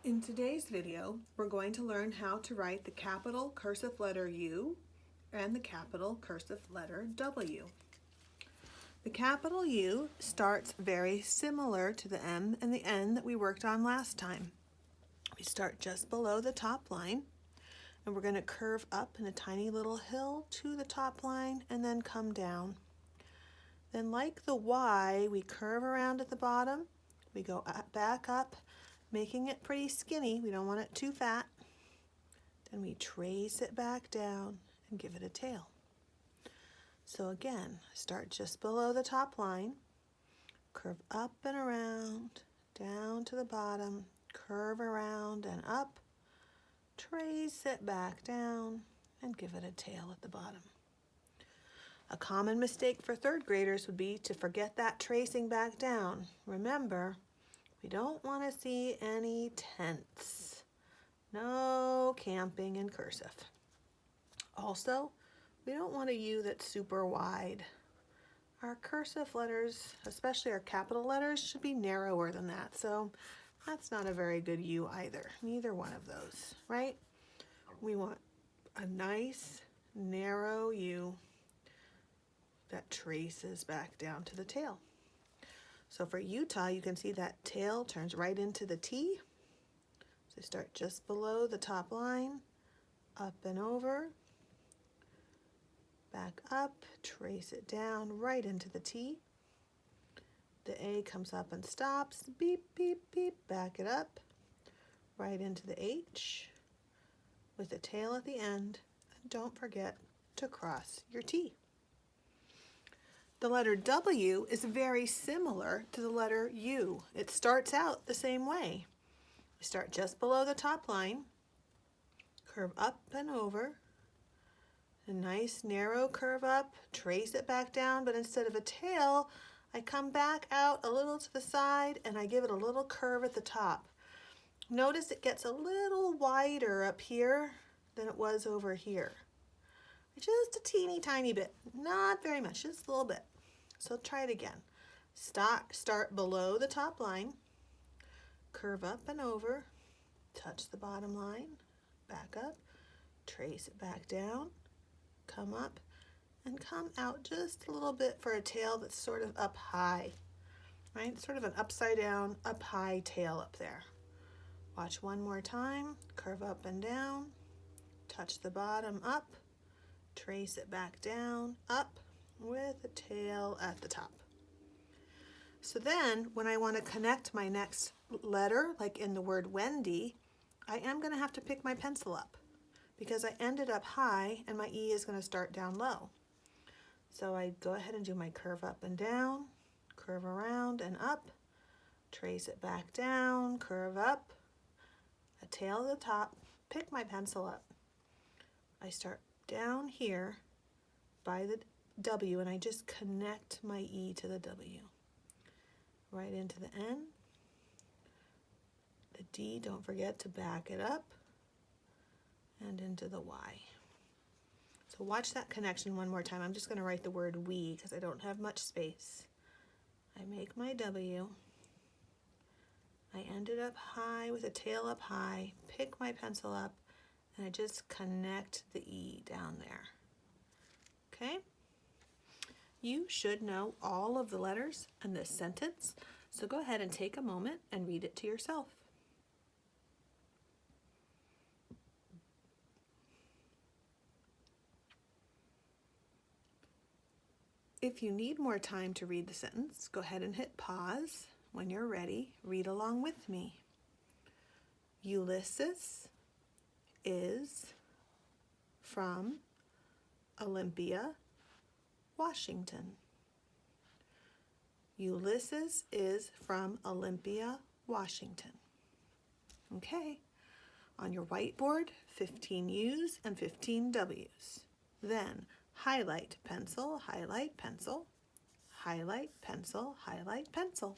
In today's video, we're going to learn how to write the capital cursive letter U and the capital cursive letter W. The capital U starts very similar to the M and the N that we worked on last time. We start just below the top line, and we're going to curve up in a tiny little hill to the top line and then come down. Then, like the Y, we curve around at the bottom, we go back up, making it pretty skinny. We don't want it too fat. Then we trace it back down and give it a tail. So again, start just below the top line, curve up and around, down to the bottom, curve around and up, trace it back down, and give it a tail at the bottom. A common mistake for third graders would be to forget that tracing back down. Remember, we don't want to see any tents. No camping in cursive. Also, we don't want a U that's super wide. Our cursive letters, especially our capital letters, should be narrower than that. So that's not a very good U either. Neither one of those, right? We want a nice, narrow U that traces back down to the tail. So for Utah, you can see that tail turns right into the T. So start just below the top line, up and over, back up, trace it down right into the T. The A comes up and stops, beep, beep, beep, back it up, right into the H with a tail at the end. And don't forget to cross your T. The letter W is very similar to the letter U. It starts out the same way. We start just below the top line, curve up and over, a nice narrow curve up, trace it back down, but instead of a tail, I come back out a little to the side and I give it a little curve at the top. Notice it gets a little wider up here than it was over here. Just a teeny tiny bit, not very much, just a little bit. So try it again. Start below the top line, curve up and over, touch the bottom line, back up, trace it back down, come up, and come out just a little bit for a tail that's sort of up high, right? Sort of an upside down, up high tail up there. Watch one more time, curve up and down, touch the bottom up, trace it back down, up, with a tail at the top. So then when I want to connect my next letter, like in the word Wendy, I am going to have to pick my pencil up because I ended up high and my E is going to start down low. So I go ahead and do my curve up and down, curve around and up, trace it back down, curve up, a tail at the top, pick my pencil up. I start down here by the W and I just connect my E to the W. Right into the N. The D, don't forget to back it up. And into the Y. So watch that connection one more time. I'm just going to write the word we because I don't have much space. I make my W. I ended up high with a tail up high. Pick my pencil up and I just connect the E down there. Okay? You should know all of the letters in this sentence, so go ahead and take a moment and read it to yourself. If you need more time to read the sentence, go ahead and hit pause. When you're ready, read along with me. Ulysses is from Olympia, Washington. Ulysses is from Olympia, Washington. Okay, on your whiteboard, 15 U's and 15 W's. Then highlight, pencil, highlight, pencil, highlight, pencil, highlight, pencil.